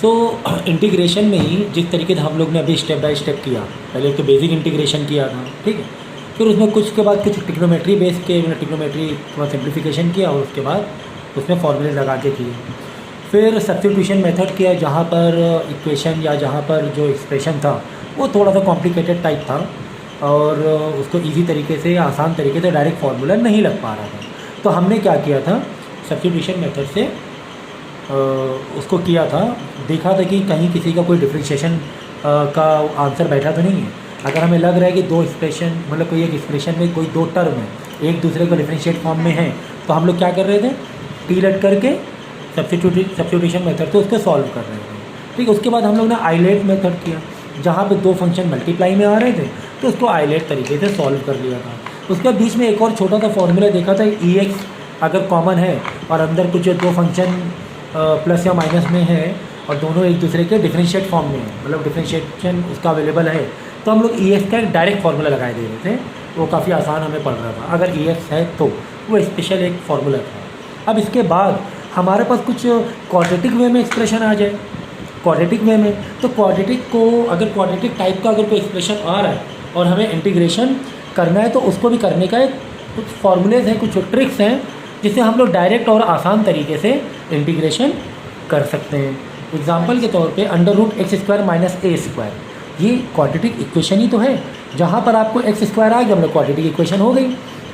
So integration में ही जिस तरीके से हम लोग ने अभी स्टेप बाय स्टेप किया, पहले तो बेसिक इंटीग्रेशन किया था, ठीक है, फिर उसमें कुछ के बाद कुछ टिग्नोमेट्री बेस के टिग्नोमेट्री थोड़ा सिंप्लीफिकेशन किया और उसके बाद उसमें फॉर्मूले लगा के किए। फिर सब्स्टिट्यूशन मेथड किया जहाँ पर इक्वेशन या जहाँ पर जो एक्सप्रेशन था वो थोड़ा सा कॉम्प्लिकेटेड टाइप था और उसको इजी तरीके से या आसान तरीके से डायरेक्ट फार्मूला नहीं लग पा रहा था। तो हमने क्या किया था, सब्स्टिट्यूशन मेथड से उसको किया था, देखा था कि कहीं किसी का कोई डिफरेंशिएशन का आंसर बैठा तो नहीं है। अगर हमें लग रहा है कि दो एक्सप्रेशन मतलब कोई एक एक्सप्रेशन में कोई दो टर्म है एक दूसरे को डिफरेंशिएट फॉर्म में है, तो हम लोग क्या कर रहे थे, टी लेट करके सब्स्टिट्यूशन मेथड से उसको सॉल्व कर रहे थे, ठीक है। उसके बाद हम लोग ने आइलेट मेथड किया जहाँ पे दो फंक्शन मल्टीप्लाई में आ रहे थे तो उसको आइलेट तरीके से सॉल्व कर लिया था। उसके बाद बीच में एक और छोटा सा फॉर्मूला देखा था, ई एक्स अगर कॉमन है और अंदर कुछ दो फंक्शन प्लस या माइनस में है और दोनों एक दूसरे के डिफरेंशिएट फॉर्म में है, मतलब डिफरेंशिएशन उसका अवेलेबल है, तो हम लोग ई एक्स का एक डायरेक्ट फार्मूला लगाए दे रहे थे। वो काफ़ी आसान हमें पड़ रहा था, अगर ई एक्स है तो वो स्पेशल एक फार्मूला था। अब इसके बाद हमारे पास कुछ क्वाड्रेटिक वे में एक्सप्रेशन आ जाए, क्वाड्रेटिक वे में, तो क्वाड्रेटिक को अगर क्वाड्रेटिक टाइप का अगर कोई एक्सप्रेशन आ रहा है और हमें इंटीग्रेशन करना है तो उसको भी करने का एक कुछ फार्मूलेज हैं, कुछ ट्रिक्स हैं जिससे हम लोग डायरेक्ट और आसान तरीके से इंटीग्रेशन कर सकते हैं। एग्जाम्पल के तौर पे under root x square minus a square, ये क्वाड्रेटिक इक्वेशन ही तो है, जहाँ पर आपको एक्स स्क्वायर आ गया मतलब क्वाड्रेटिक इक्वेशन हो गई।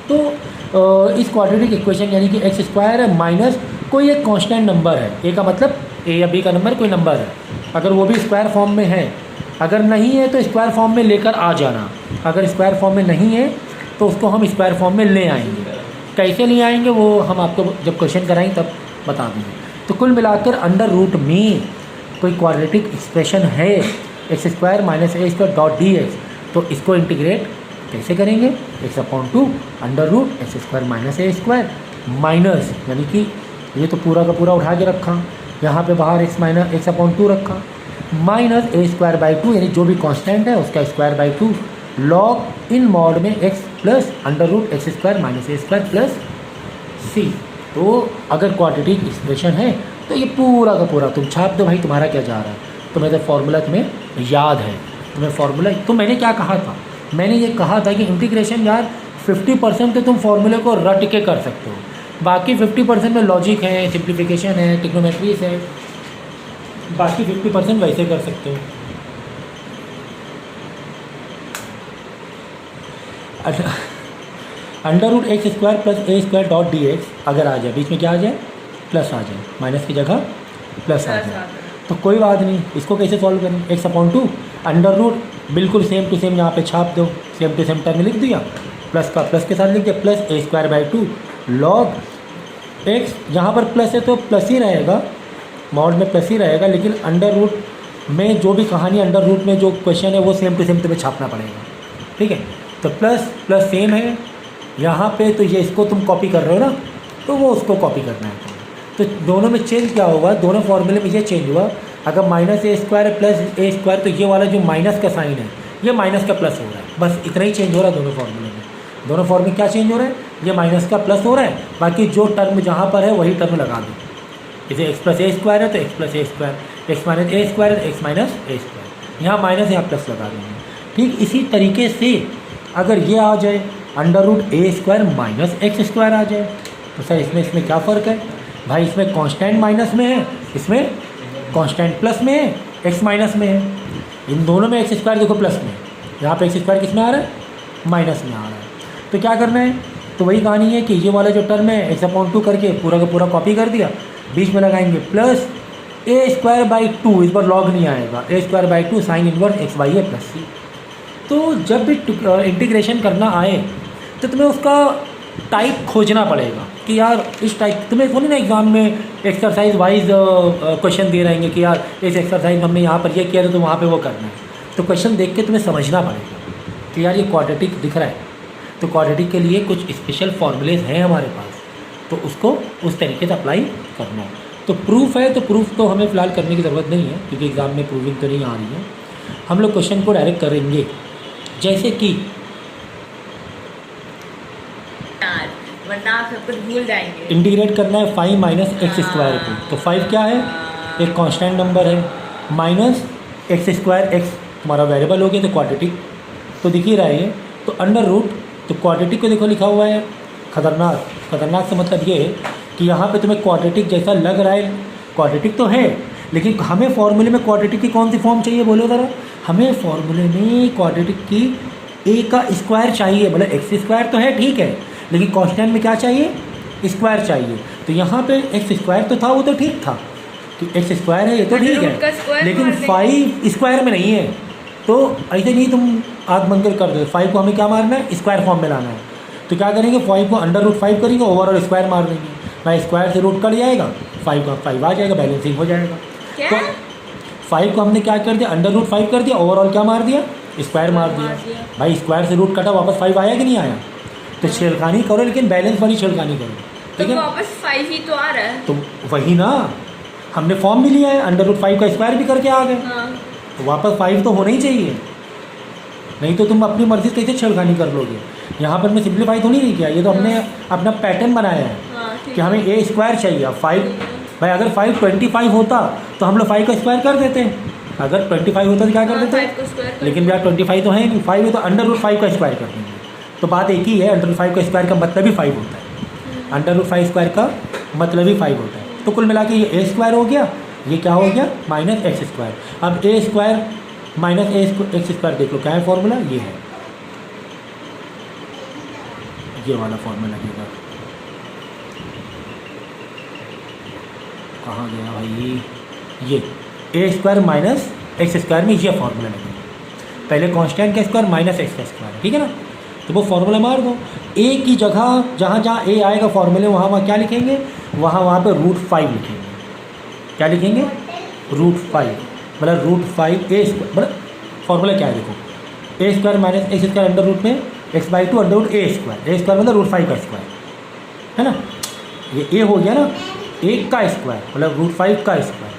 तो इस क्वाड्रेटिक इक्वेशन यानी कि एक्स स्क्वायर है माइनस कोई एक कांस्टेंट नंबर है, ए का मतलब ए या बी का नंबर कोई नंबर है, अगर वो भी स्क्वायर फॉर्म में है, अगर नहीं है तो स्क्वायर फॉर्म में लेकर आ जाना, अगर स्क्वायर फॉर्म में नहीं है तो उसको हम स्क्वायर फॉर्म में ले आएंगे। कैसे ले आएंगे वो हम आपको जब क्वेश्चन कराएंगे तब बता देंगे। तो कुल मिलाकर अंडर रूट में कोई क्वाड्रेटिक एक्सप्रेशन है x square minus a square dot d x, तो इसको इंटीग्रेट कैसे करेंगे, x upon two under root x square minus a square minus, यानी कि ये तो पूरा का पूरा उठा के रखा, यहाँ पे बाहर x minus x upon two रखा, minus a square by two यानी जो भी कांस्टेंट है उसका square by two, log in mod में x plus under root x square minus a square plus c. तो अगर क्वाड्रेटिक एक्सप्रेशन है तो ये पूरा का पूरा तुम छाप दो भाई, तुम्हारा क्या जा रहा है, तुम्हें तो फार्मूला तुम्हें याद है, तुम्हें फार्मूला। तो मैंने क्या कहा था, मैंने ये कहा था कि इंटीग्रेशन यार 50% तो तुम फार्मूले को रट के कर सकते हो, बाकी 50% में लॉजिक है, सिंप्लीफिकेशन है, टिग्नोमेट्रीज है, बाकी 50% वैसे कर सकते हो। Under root x square plus a square dot d x अगर आ जाए, बीच में क्या आ जाए, प्लस आ जाए, माइनस की जगह प्लस आ जाए, तो कोई बात नहीं। इसको कैसे सॉल्व करें, X upon two under root बिल्कुल सेम टू सेम यहाँ पे छाप दो, सेम टू सेम टर्म लिख दिया, प्लस का प्लस के साथ लिख दिया, plus a square by two log x, यहाँ पर प्लस है तो प्लस ही रहेगा, मॉड में प्लस ही रहेगा, लेकिन अंडर रूट में जो भी कहानी अंडर रूट में जो क्वेश्चन है वो सेम टू सेम तुम्हें छापना पड़ेगा, ठीक है। तो प्लस प्लस सेम है यहाँ पे, तो ये इसको तुम कॉपी कर रहे हो ना, तो वो उसको कॉपी करना है। तो दोनों में चेंज क्या होगा, दोनों फॉर्मूले में ये चेंज हुआ, अगर minus a square plus a square तो ये वाला जो माइनस का साइन है ये माइनस का प्लस हो रहा है, बस इतना ही चेंज हो रहा है दोनों फॉर्मूले में। दोनों फॉर्मूले क्या चेंज हो रहा है, ये माइनस का प्लस हो रहा है, बाकी जो टर्म जहाँ पर है वही टर्म लगा दो। जैसे एक्स प्लस ए स्क्वायर है तो x plus a square, x minus a square है तो एक्स माइनस ए स्क्वायर, यहाँ माइनस यहाँ प्लस लगा देंगे। ठीक इसी तरीके से अगर ये आ जाए under root a square minus x square आ जाए, तो सर इसमें क्या फ़र्क है भाई, इसमें कांस्टेंट माइनस में है, इसमें कांस्टेंट प्लस में है, एक्स माइनस में है, इन दोनों में एक्स स्क्वायर देखो प्लस में, यहाँ पे एक्स स्क्वायर किस में आ रहा है, माइनस में आ रहा है। तो क्या करना है, तो वही कहानी है कि ये वाला जो टर्म है एक्स अपॉन टू करके पूरा का पूरा कॉपी कर दिया, बीच में लगाएंगे plus a square by two, इस बार लॉग नहीं आएगा, a square by two sine inverse x by a plus c. तो जब भी इंटीग्रेशन करना आए तो तुम्हें उसका टाइप खोजना पड़ेगा कि यार इस टाइप, तुम्हें थोड़ी ना एग्जाम में एक्सरसाइज वाइज क्वेश्चन दे रहेंगे कि यार इस एक्सरसाइज हमने यहाँ पर ये किया तो वहाँ पे वो करना है। तो क्वेश्चन देख के तुम्हें समझना पड़ेगा कि यार ये क्वाड्रेटिक दिख रहा है, तो क्वाड्रेटिक के लिए कुछ स्पेशल फॉर्मूलेज हैं हमारे पास, तो उसको उस तरीके से अप्लाई करना है। तो प्रूफ है, तो प्रूफ तो हमें फ़िलहाल करने की ज़रूरत नहीं है क्योंकि एग्ज़ाम में प्रूविंग तो नहीं आ रही है। हम लोग क्वेश्चन को डायरेक्ट करेंगे, जैसे कि वरना आप सब कुछ भूल जाएंगे। इंटीग्रेट करना है 5 माइनस एक्स स्क्वायर को, तो 5 क्या है, एक कांस्टेंट नंबर है, माइनस एक्स स्क्वायर एक्स तुम्हारा वेरिएबल हो गया तो क्वाड्रेटिक तो दिख ही रहा है। तो अंडर रूट तो क्वाड्रेटिक को देखो लिखा हुआ है खतरनाक। खतरनाक से मतलब ये कि यहाँ पे तुम्हें क्वाड्रेटिक जैसा लग रहा है, क्वाड्रेटिक तो है लेकिन हमें फॉर्मूले में क्वाड्रेटिक की कौन सी फॉर्म चाहिए बोलो ज़रा। हमें फॉर्मूले में क्वाड्रेटिक की ए का स्क्वायर चाहिए, मतलब एक्स स्क्वायर तो है ठीक है लेकिन कांस्टेंट में क्या चाहिए, स्क्वायर चाहिए। तो यहाँ पे एक्स स्क्वायर तो था, वो तो ठीक था कि एक्स स्क्वायर है ये तो ठीक है, लेकिन 5 स्क्वायर में नहीं है। तो ऐसे नहीं तुम आग बंद कर दो, 5 को हमें क्या मारना है, स्क्वायर फॉर्म में लाना है। तो क्या करेंगे, 5 को अंडर रूट 5 करेंगे, ओवरऑल स्क्वायर मार देंगे भाई, स्क्वायर से रूट कट जाएगा, 5 का 5 आ जाएगा, बैलेंसिंग हो जाएगा। तो 5 को हमने क्या कर दिया, अंडर रूट 5 कर दिया, ओवरऑल क्या मार दिया, स्क्वायर मार दिया। भाई स्क्वायर से रूट कटा, वापस 5 आया कि नहीं आया। तो छेड़खानी करो लेकिन बैलेंस वाली छेड़खानी करो, ठीक है। वापस 5 ही तो आ रहा है। तो वही ना, हमने फॉर्म भी लिया है, अंडर रूट 5 का स्क्वायर भी करके आ गए। हाँ। तो वापस 5 तो होना ही चाहिए, नहीं तो तुम अपनी मर्जी से कैसे छेड़खानी कर लोगे। यहाँ पर मैं सिंप्लीफाई तो नहीं किया, ये तो हमने अपना पैटर्न बनाया है कि हमें ए स्क्वायर चाहिए। 5 भाई अगर 5 25 होता तो हम लोग 5 का स्क्वायर कर देते हैं, अगर 25 होता तो क्या कर देते, लेकिन यार 25 तो है नहीं, 5 है तो अंडर रूट 5 का स्क्वायर कर देंगे। तो बात एक ही है, अंडर रूट 5 का स्क्वायर का मतलब ही 5 होता है, अंडर रूट 5 स्क्वायर का मतलब ही 5 होता है। तो कुल मिला के ये ए स्क्वायर हो गया, ये क्या हो गया, माइनस एक्स स्क्वायर। अब ए स्क्वायर माइनस एक्स स्क्वायर देख लो क्या है फॉर्मूला, ये है, ये वाला फॉर्मूला लगेगा। कहाँ गया भाई, ये ए स्क्वायर माइनस एक्स स्क्वायर में ये फॉर्मूला लगेगा। पहले कांस्टेंट का स्क्वायर माइनस एक्स का स्क्वायर, ठीक है ना। तो वो फॉर्मूला मार दो, ए की जगह जहाँ जहाँ ए आएगा फॉर्मूले वहाँ क्या लिखेंगे, वहाँ पे रूट 5 लिखेंगे। क्या लिखेंगे, रूट 5, मतलब रूट 5 ए स्क्वायर, मतलब फॉर्मूला क्या है देखो, a square minus x square under root में x/2 under root a square मतलब रूट 5 का स्क्वायर है ना। ये ए हो गया ना, 1 का स्क्वायर मतलब रूट 5 का स्क्वायर,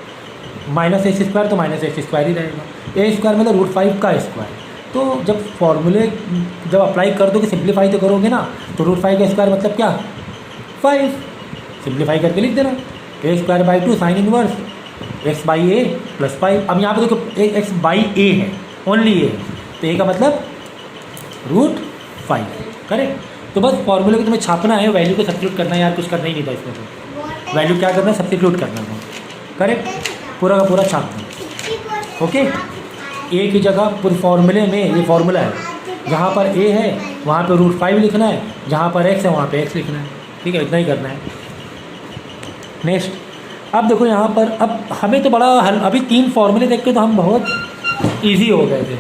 माइनस एक्स स्क्वायर तो माइनस एक्स स्क्वायर ही रहेगा, ए स्क्वायर मतलब रूट 5 का स्क्वायर। तो जब फॉर्मूले जब अप्लाई कर दोगे, सिंप्लीफाई तो करोगे ना, तो रूट 5 का स्क्वायर मतलब क्या, 5, सिंप्लीफाई करके लिख देना, a square by 2 sine inverse x by a plus 5। अब यहाँ पे देखो एक्स बाई ए है, ओनली ए, तो ए का मतलब रूट 5, करेक्ट। तो बस फॉर्मूले को तुम्हें छापना है, वैल्यू को सब्स्टिट्यूट करना है यार, कुछ करना ही नहीं था इसमें। तो वैल्यू क्या करना है, सब्स्टिट्यूट करना है, करेक्ट, पूरा का पूरा छाप दो। ओके, ए की जगह पूरे फॉर्मूले में ये फॉर्मूला है, जहाँ पर ए है वहाँ पे रूट 5 लिखना है, जहाँ पर एक्स है वहाँ पे एक्स लिखना है, ठीक है, इतना ही करना है। नेक्स्ट, अब देखो यहाँ पर, अब हमें तो बड़ा अभी 3 फॉर्मूले देख के तो हम बहुत ईजी हो गए थे,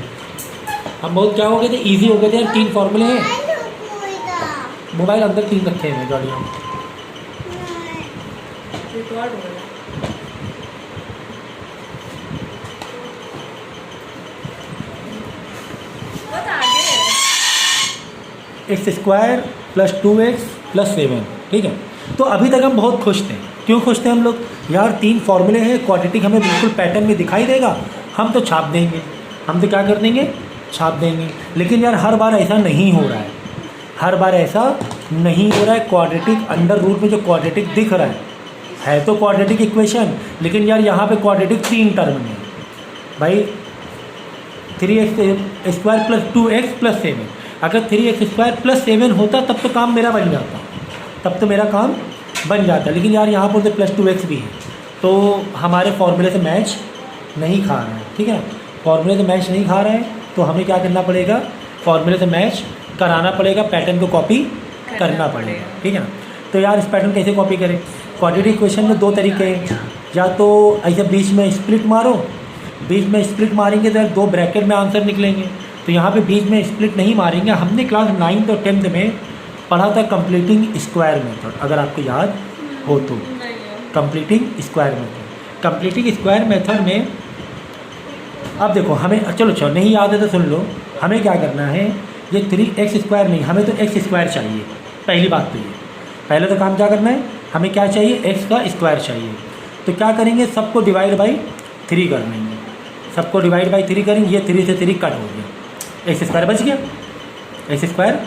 हम बहुत क्या हो गए थे, ईजी हो गए थे यार। 3 फॉर्मूले हैं, मोबाइल अंदर 3 रखे हैं गाड़ियों में। X square plus 2x plus 7, ठीक है। तो अभी तक हम बहुत खुश थे, क्यों खुश थे हम लोग, यार 3 फॉर्मूले हैं, क्वाड्रेटिक हमें बिल्कुल पैटर्न में दिखाई देगा, हम तो छाप देंगे, हम तो क्या कर देंगे, छाप देंगे। लेकिन यार हर बार ऐसा नहीं हो रहा है, हर बार ऐसा नहीं हो रहा है। क्वाड्रेटिक अंडर रूट में जो क्वाड्रेटिक दिख रहा है तो क्वाड्रेटिक इक्वेशन, लेकिन यार यहाँ पे क्वाड्रेटिक 3 टर्म में भाई, 3x square plus 2x plus 7। अगर 3x स्क्वायर प्लस 7 होता तब तो काम मेरा बन जाता, तब तो मेरा काम बन जाता। लेकिन यार यहाँ पर तो प्लस 2x भी है, तो हमारे फॉर्मूले से मैच नहीं खा रहा है, ठीक है। फॉर्मूले से मैच नहीं खा रहा है तो हमें क्या करना पड़ेगा, फॉर्मूले से मैच कराना पड़ेगा, पैटर्न को कॉपी करना पड़ेगा, ठीक है ना। तो यार इस पैटर्न कैसे कॉपी करें, क्वाड्रेटिक इक्वेशन में 2 तरीके हैं, या तो ऐसे बीच में स्प्लिट मारो, बीच में स्प्लिट मारेंगे तो 2 ब्रैकेट में आंसर निकलेंगे। तो यहाँ पे बीच में स्प्लिट नहीं मारेंगे, हमने क्लास 9th और 10th में पढ़ा था कंप्लीटिंग स्क्वायर मेथड, अगर आपको याद हो तो, completing square method. Completing square method में अब देखो हमें, चलो नहीं याद है तो सुन लो, हमें क्या करना है, ये 3x स्क्वायर नहीं, हमें तो x स्क्वायर चाहिए। पहली बात तो ये, पहले तो काम क्या करना है, हमें क्या चाहिए, x का स्क्वायर चाहिए। तो क्या करेंगे, सबको डिवाइड बाई 3 कर लेंगे, सबको डिवाइड बाई 3 करेंगे, ये 3 से 3 कट हो गया, x स्क्वायर बच गया, x स्क्वायर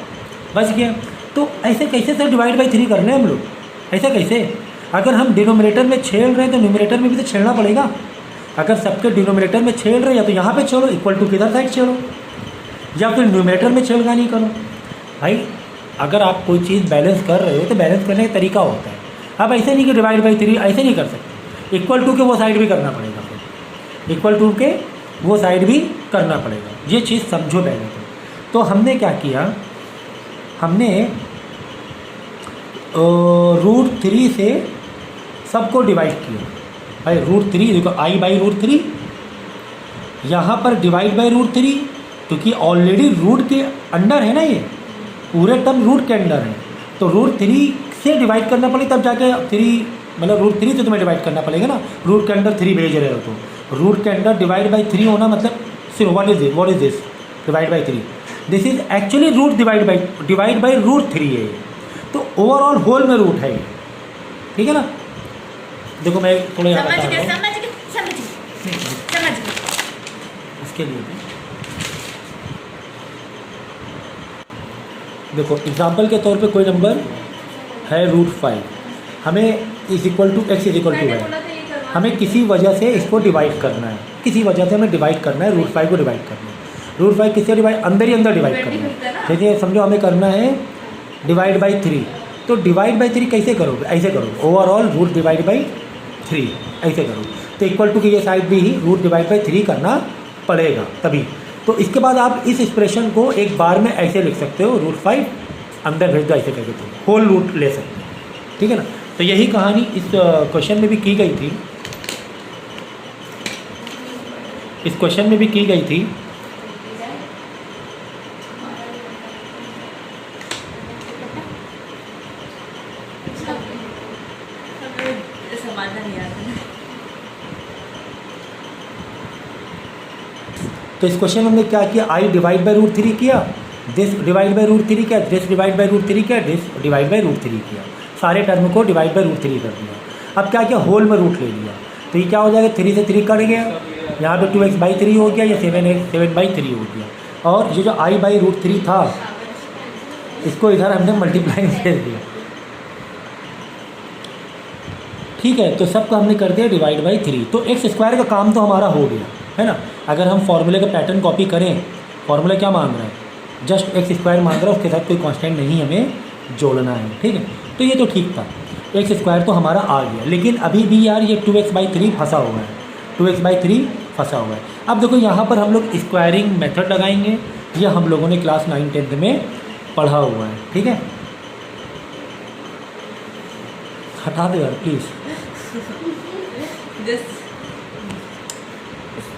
बच गया। तो ऐसे कैसे सर डिवाइड बाई 3 करने हम लोग, ऐसा कैसे, अगर हम डिनोमिनेटर में छेड़ रहे हैं तो न्यूमरेटर में भी तो छेड़ना पड़ेगा। अगर सबके डिनोमिनेटर में छेड़ रहे या तो यहाँ पे छेड़ो, इक्वल टू किधर साइड छेड़ो, या फिर न्यूमरेटर में छेड़खानी करो। भाई अगर आप कोई चीज़ बैलेंस कर रहे हो तो बैलेंस करने का तरीका होता है। आप ऐसे नहीं कि डिवाइड बाई 3 ऐसे नहीं कर सकते, इक्वल टू के वो साइड भी करना पड़ेगा, फिर इक्वल टू के वो साइड भी करना पड़ेगा। ये चीज़ समझो पहले तो हमने क्या किया, हमने √3 से सबको डिवाइड किया। भाई √3 देखो, i बाई √3, यहाँ पर डिवाइड बाई √3, क्योंकि ऑलरेडी रूट के अंडर है ना, ये पूरे टर्म रूट के अंडर है, तो √3 से डिवाइड करना पड़ेगा तब जाके 3, मतलब √3 से तुम्हें डिवाइड करना पड़ेगा ना, रूट के अंडर 3 भेज रहे हो तो रूट के अंडर डिवाइड बाई 3 होना मतलब सिर्फ what is this divide by 3, this is actually root divide by √3 है ये, तो ओवरऑल होल में रूट है ये, ठीक है ना। देखो मैं थोड़ा यहाँ बता रहा हूँ इसके लिए भी। देखो एग्जाम्पल के तौर पे कोई नंबर है √5, हमें is equal to X is equal to है, हमें किसी वजह से इसको डिवाइड करना है, किसी वजह से हमें डिवाइड करना है, √5 को डिवाइड करना है। √5 किससे डिवाइड, अंदर ही अंदर डिवाइड करना है। जैसे समझो हमें करना है डिवाइड बाई 3, तो डिवाइड बाई 3 कैसे करोगे, ऐसे करोगे, ओवरऑल रूट डिवाइड बाई 3 ऐसे करोगे, तो इक्वल टू की ये साइड भी ही रूट डिवाइड बाई 3 करना पड़ेगा तभी। तो इसके बाद आप इस एक्सप्रेशन को एक बार में ऐसे लिख सकते हो, √5 अंदर भेज दो ऐसे करके, तो होल रूट ले सकते हो, ठीक है ना। तो यही कहानी इस क्वेश्चन में भी की गई थी, इस क्वेश्चन में भी की गई थी। तो इस क्वेश्चन में हमने क्या किया, i डिवाइड बाई √3 किया, दिस डिवाइड बाई √3 किया, दिस डिवाइड बाई √3 किया, दिस डिवाइड बाई √3 किया, सारे टर्म को डिवाइड बाई √3 कर दिया। अब क्या किया, होल में रूट ले लिया, तो ये क्या हो जाएगा, 3 से 3 कट गया, यहाँ पे 2x बाई 3 हो गया, या 7 बाई 3 हो गया, और ये जो i बाई √3 था इसको इधर हमने मल्टीप्लाई में भेज दिया, ठीक है। तो सबको हमने कर दिया डिवाइड बाई 3, तो x² का काम तो हमारा हो गया है ना। अगर हम फॉर्मूले का पैटर्न कॉपी करें, फॉर्मूला क्या मांग रहा है, जस्ट x² मांग रहा है, उसके साथ कोई कांस्टेंट नहीं हमें जोड़ना है, ठीक है। तो ये तो ठीक था, x² तो हमारा आ गया, लेकिन अभी भी यार ये 2x बाई 3 फंसा हुआ है, 2x बाई 3 फंसा हुआ है। अब देखो यहाँ पर हम लोग स्क्वायरिंग मेथड लगाएंगे, ये हम लोगों ने क्लास 9-10 में पढ़ा हुआ है, ठीक है। हटा दो यार प्लीज़।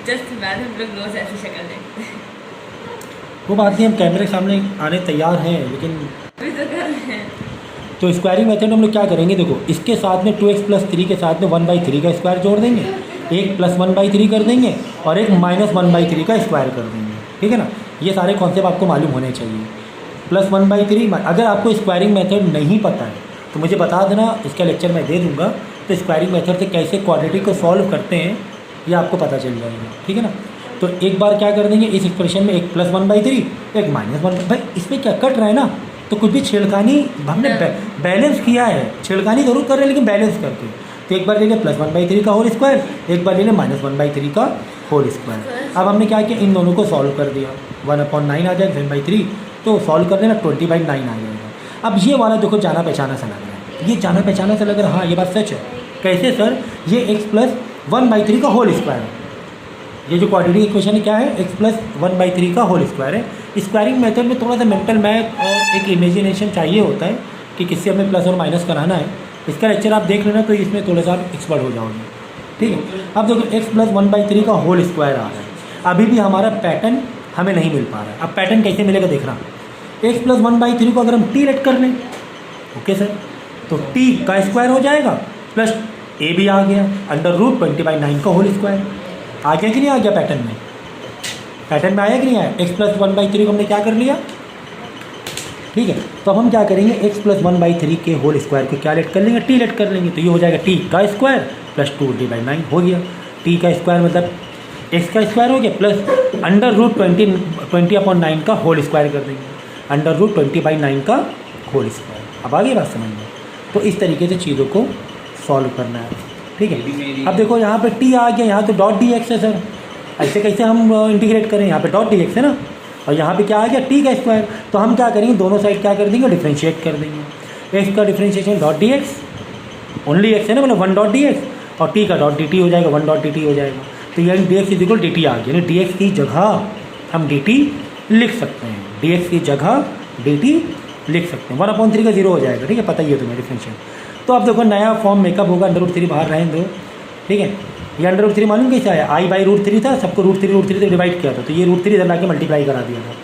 जस्ट मैडम लोग रोज ऐसी शक्ल देखते हैं, वो बात नहीं, हम कैमरे के सामने आने तैयार हैं, लेकिन अभी तो कर रहे हैं। तो स्क्वायरिंग मेथड में हम लोग क्या करेंगे, देखो इसके साथ में 2x + 3 के साथ में 1/3 का स्क्वायर जोड़ देंगे, एक + 1/3 कर देंगे, और एक -1/3 का स्क्वायर कर देंगे, ठीक है ना। ये सारे कॉन्सेप्ट आपको मालूम होने चाहिए। +1/3, अगर आपको स्क्वायरिंग मेथड नहीं पता है तो मुझे बता देना, इसका लेक्चर मैं दे दूँगा, तो स्क्वायरिंग मेथड से कैसे क्वाड्रेटिक को सॉल्व करते हैं ये आपको पता चल जाएगा, ठीक है ना। तो एक बार क्या कर देंगे, इस एक्सप्रेशन में एक +1/3, एक -1, भाई इसमें क्या कट रहा है ना, तो कुछ भी छेड़खानी हमने बैलेंस किया है, छेड़खानी जरूर कर रहे हैं लेकिन बैलेंस करके। तो एक बार ले लें +1/3 का होल स्क्वायर, एक बार ले लें -1/3 का होल स्क्वायर। अब हमने क्या किया, इन दोनों को सॉल्व कर दिया, 1/9 आ जाएगा 7/3, तो सॉल्व कर देना 20/9 आ जाएगा। अब ये वाला देखो जाना पहचाना सा लग रहा है, ये जाना पहचाना सा लग रहा है, हाँ ये बात सच है। कैसे सर, ये x + 1/3 का होल स्क्वायर है, ये जो क्वाड्रेटिक इक्वेशन क्या है, x + 1/3 का होल स्क्वायर है। स्क्वायरिंग मेथड में थोड़ा सा मेंटल मैथ और एक इमेजिनेशन चाहिए होता है कि किससे हमें प्लस और माइनस कराना है। इसका लेक्चर आप देख लेना, तो इसमें थोड़ा सा आप एक्सपर्ट हो जाओगे, ठीक है। अब देखो x + 1/3 का होल स्क्वायर आ रहा है, अभी भी हमारा पैटर्न हमें नहीं मिल पा रहा है। अब पैटर्न कैसे मिलेगा देखना, x + 1/3 को अगर हम t लेट कर लें, ओके सर, तो t का स्क्वायर हो जाएगा, प्लस a भी आ गया, √20/9 का होल स्क्वायर आ गया कि नहीं आ गया, पैटर्न में आया कि नहीं आया। x + 1/3 को हमने क्या कर लिया, ठीक है। तो अब हम क्या करेंगे, x + 1/3 के होल स्क्वायर को क्या लेट कर लेंगे, t लेट कर लेंगे, तो ये हो जाएगा t का स्क्वायर प्लस 2/9 हो गया। t का स्क्वायर मतलब x का स्क्वायर हो गया, प्लस √20/9 का होल स्क्वायर कर देंगे, √20/9 का होल स्क्वायर। अब आ गई बात समझ में। तो इस तरीके से चीज़ों को सॉल्व करना है। ठीक है। अब देखो यहाँ पे टी आ गया, यहाँ तो डॉट डी एक्स है सर, ऐसे कैसे हम इंटीग्रेट करें, यहाँ पे डॉट डी एक्स है ना, और यहाँ पे क्या आ गया टी का स्क्वायर, तो हम क्या करेंगे दोनों साइड क्या कर देंगे डिफ्रेंशिएट कर देंगे। एक्स का differentiation dot d x, only x है ना, मतलब वन डॉट डी एक्स, और टी का डॉट डी टी हो जाएगा, वन डॉट डी टी हो जाएगा। तो यानी d x is equal d t आ गया, यानी डी एक्स की जगह हम डी टी लिख सकते हैं, डी एक्स की जगह डी टी लिख सकते हैं, 1/3 का 0 हो जाएगा, ठीक है, पता ही है तुम्हें डिफरेंशियल। तो अब देखो नया फॉर्म मेकअप होगा, √3 बाहर रहने दो, ठीक है। ये √3 मालूम कैसे आया, I/√3 था, सबको √3 से डिवाइड किया था, तो ये √3 इधर ला के मल्टीप्लाई करा दिया था।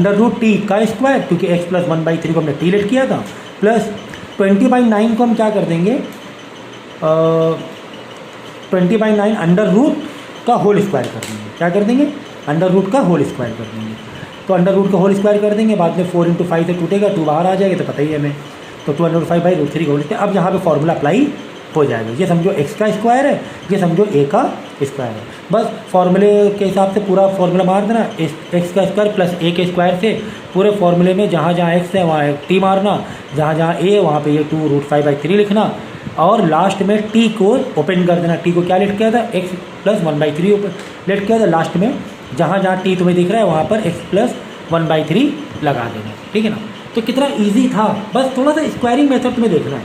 √t का स्क्वायर, क्योंकि x + 1/3 को हमने t लेट किया था, प्लस 20/9 को हम क्या कर देंगे, 20/9 अंडर रूट का होल स्क्वायर कर देंगे, क्या कर देंगे, अंडर रूट का होल स्क्वायर कर देंगे। तो अंडर रूट का होल स्क्वायर कर देंगे, बाद में 4 × 5 से टूटेगा, 2 बाहर आ जाएगा, तो पता ही है हमें, तो 2/5/√3 का होल स्क्वायर। अब यहाँ पे फॉर्मूला अप्लाई हो जाएगा, ये समझो x का स्क्वायर है, ये समझो a का स्क्वायर है, बस फॉर्मूले के हिसाब से पूरा फॉर्मूला मार देना, x का स्क्वायर प्लस a के स्क्वायर से पूरे फॉर्मूले में जहाँ जहाँ x है वहाँ t मारना, जहाँ जहाँ a है वहाँ पे ये 2√5/3 लिखना, और लास्ट में t को ओपन कर देना। t को क्या लेट किया था, x + 1/3 ओपन लेट किया था, लास्ट में जहाँ जहाँ t तुम्हें दिख रहा है वहाँ पर x + 1/3 लगा देना, ठीक है ना। तो कितना ईजी था, बस थोड़ा सा स्क्वायरिंग मेथड तुम्हें देखना है,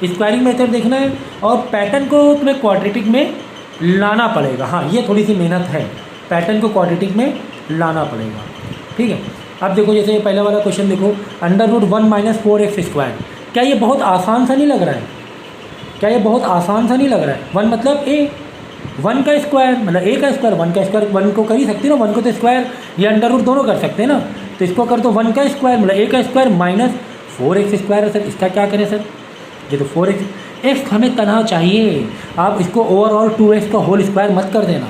स्क्वायरिंग मेथड देखना है, और पैटर्न को तुम्हें क्वाड्रेटिक में लाना पड़ेगा। हाँ, ये थोड़ी सी मेहनत है, पैटर्न को क्वाड्रेटिक में लाना पड़ेगा, ठीक है। अब देखो जैसे पहला वाला क्वेश्चन देखो, √1 - 4x², क्या ये बहुत आसान सा नहीं लग रहा है, क्या ये बहुत आसान सा नहीं लग रहा है। 1 मतलब a, 1 का स्क्वायर मतलब a का स्क्वायर, 1 का स्क्वायर 1 को कर ही सकते हो ना, 1 को तो स्क्वायर या अंडर रूट दोनों कर सकते हैं ना, तो इसको कर दो 1 का स्क्वायर मतलब a का स्क्वायर माइनस 4x² है सर, इसका क्या करें सर, ये तो 4x हमें तनहा चाहिए, आप इसको ओवरऑल 2x का होल स्क्वायर मत कर देना,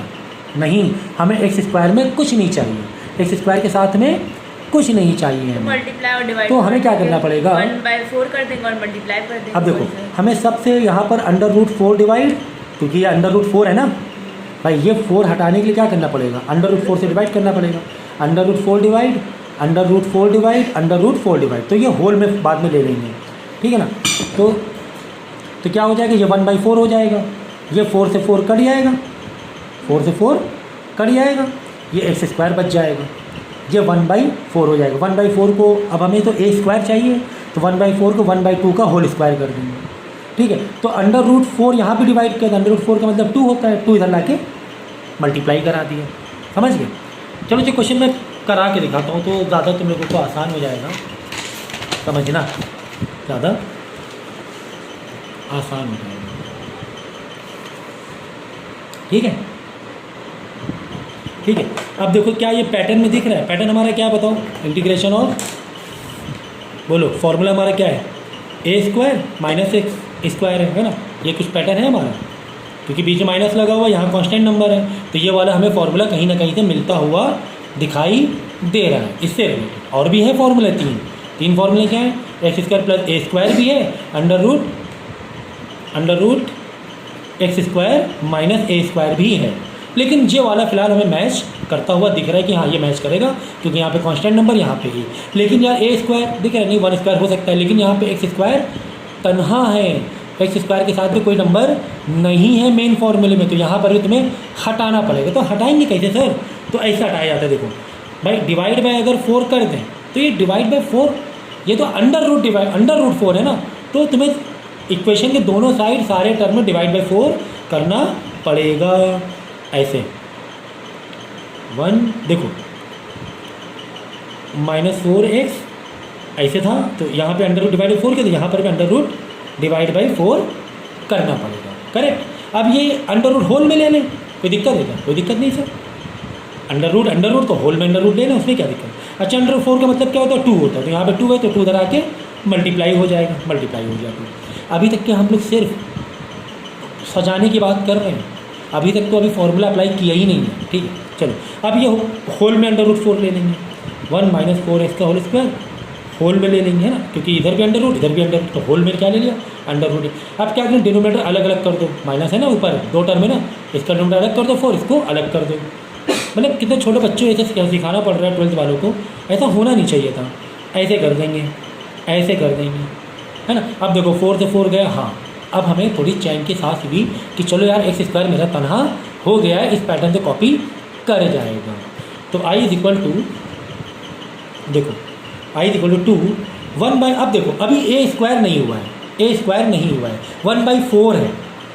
नहीं, हमें x² में कुछ नहीं चाहिए, x² के साथ में कुछ नहीं चाहिए हमें, मल्टीप्लाई और डिवाइड, तो हमें क्या करना पड़ेगा, 1/4 कर देंगे और मल्टीप्लाई कर देंगे। अब देखो हमें सबसे यहाँ पर √4 डिवाइड, क्योंकि ये √4 है ना भाई, ये 4 हटाने के लिए क्या करना पड़ेगा, √4 से डिवाइड करना पड़ेगा, √4 डिवाइड, √4 डिवाइड, √4 डिवाइड, तो ये होल में बाद में ले लेंगे, ठीक है ना। तो क्या हो जाएगा, ये 1/4 हो जाएगा, ये 4 से 4 कट जाएगा, 4 से 4 कट जाएगा, ये x² बच जाएगा, ये 1/4 हो जाएगा। 1/4 को अब हमें तो a² चाहिए, तो 1/4 को 1/2 का होल स्क्वायर कर देंगे, ठीक है। तो √4 यहाँ पे डिवाइड किया, √4 का मतलब 2 होता है, 2 इधर ला के मल्टीप्लाई करा दिया, समझ गए। चलो जो क्वेश्चन मैं करा के दिखाता हूँ तो ज़्यादा तुम लोगों को आसान हो जाएगा समझना, ज़्यादा आसान हो जाएगा, ठीक है, ठीक है। अब देखो क्या ये पैटर्न में दिख रहा है, पैटर्न हमारा क्या बताओ, इंटीग्रेशन ऑफ, बोलो फॉर्मूला हमारा क्या है, a² - x² है ना, ये कुछ पैटर्न है हमारा, क्योंकि बीच में माइनस लगा हुआ, यहाँ कांस्टेंट नंबर है, तो ये वाला हमें फॉर्मूला कहीं ना कहीं से मिलता हुआ दिखाई दे रहा है, इससे रिलेटेड और भी है फॉर्मूला, तीन फॉर्मूले क्या है, x² + a² भी है, अंडर रूट x² - a² भी है, लेकिन ये वाला फिलहाल हमें मैच करता हुआ दिख रहा है कि हाँ ये मैच करेगा, क्योंकि यहाँ पे कांस्टेंट नंबर यहाँ पे ही, लेकिन यार a² दिख रहा है, नहीं 1² हो सकता है, लेकिन यहाँ पे x² तनहा है, x² के साथ भी कोई नंबर नहीं है मेन फॉर्मूले में, तो यहाँ पर भी तुम्हें हटाना पड़ेगा। तो हटाएंगे कैसे सर, तो ऐसे हटाया जाता है, देखो भाई डिवाइड बाय अगर 4 कर दें तो ये डिवाइड बाय 4, ये तो √4 है ना, तो तुम्हें इक्वेशन के दोनों साइड सारे टर्म में डिवाइड बाय 4 करना पड़ेगा, ऐसे 1 देखो -4x ऐसे था, तो यहाँ पे अंडर रूट डिवाइड बाई 4 के, तो यहाँ पर भी अंडर रूट डिवाइड बाई 4 करना पड़ेगा, करेक्ट। अब ये अंडर रूट होल में ले लें, कोई दिक्कत है क्या, कोई दिक्कत नहीं सर, अंडर रूट तो होल में अंडर रूट ले लें, उसमें क्या दिक्कत। अच्छा अंडर रूट 4 का मतलब क्या होता है, 2 होता है, तो यहाँ पे 2 है तो 2 इधर आके मल्टीप्लाई हो जाएगा, मल्टीप्लाई हो जाएगा। अभी तक के हम लोग सिर्फ सजाने की बात कर रहे हैं, अभी तक तो अभी फॉर्मूला अप्लाई किया ही नहीं है, ठीक है। चलो अब ये होल में अंडर रूट 4 ले लेंगे, 1 - 4x का होल स्क्वायर होल में ले लेंगे, है ना, क्योंकि इधर भी अंडर रूट इधर भी अंडर रूट, तो होल में क्या ले लिया अंडर रूट। अब क्या करें, डिनोमिनेटर अलग अलग कर दो, माइनस है ना ऊपर 2 टर्म है ना, इसका डिनोमिनेटर अलग कर दो, 4 इसको अलग कर दो। मतलब कितने छोटे बच्चों ऐसे सिखाना पड़ रहा है 12th वालों को, ऐसा होना नहीं चाहिए था, ऐसे कर देंगे, ऐसे कर देंगे, है ना। अब देखो 4 से 4 गया, हाँ अब हमें थोड़ी चैन की सांस हुई कि चलो यार एक्स स्क्वायर मेरा तनहा हो गया है, इस पैटर्न से कॉपी कर जाएगा। तो आई इज इक्वल टू, देखो आई इज इक्वल टू 1/, अब देखो अभी ए स्क्वायर नहीं हुआ है, ए स्क्वायर नहीं हुआ है, 1/4 है,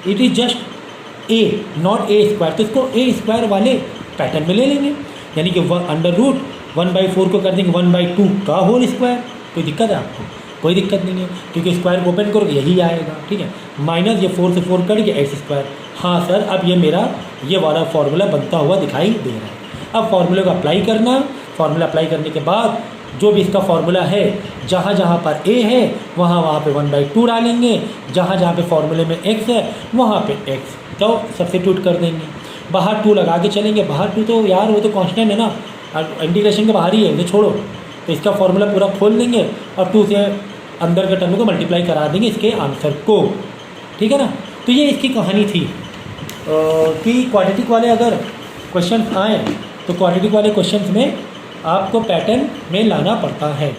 it is just a not a square, तो इसको ए स्क्वायर वाले पैटर्न में ले लेंगे, यानी कि अंडर रूट 1/4 को कर देंगे 1/2 का होल स्क्वायर। कोई दिक्कत है आपको? कोई दिक्कत नहीं है, क्योंकि स्क्वायर को ओपन करोगे यही आएगा, ठीक है। माइनस ये 4 से 4 कट गया एक्स स्क्वायर। हाँ सर, अब ये मेरा ये वाला फार्मूला बनता हुआ दिखाई दे रहा है। अब फार्मूले को अप्लाई करना, फार्मूला अप्लाई करने के बाद जो भी इसका फार्मूला है, जहाँ जहाँ पर ए है वहाँ पे 1/2 डालेंगे, जहाँ जहाँ पे फार्मूले में x है वहाँ पे x तो सब्स्टिट्यूट कर देंगे। बाहर 2 लगा के चलेंगे, बाहर 2 तो यार वो तो कांस्टेंट है ना, इंटीग्रेशन के बाहर ही है, उसे छोड़ो। तो इसका फार्मूला पूरा खोल देंगे और 2 से अंदर के टर्म को मल्टीप्लाई करा देंगे इसके आंसर को, ठीक है ना। तो ये इसकी कहानी थी कि क्वाड्रेटिक वाले अगर क्वेश्चन आए तो क्वाड्रेटिक वाले क्वेश्चन में आपको पैटर्न में लाना पड़ता है।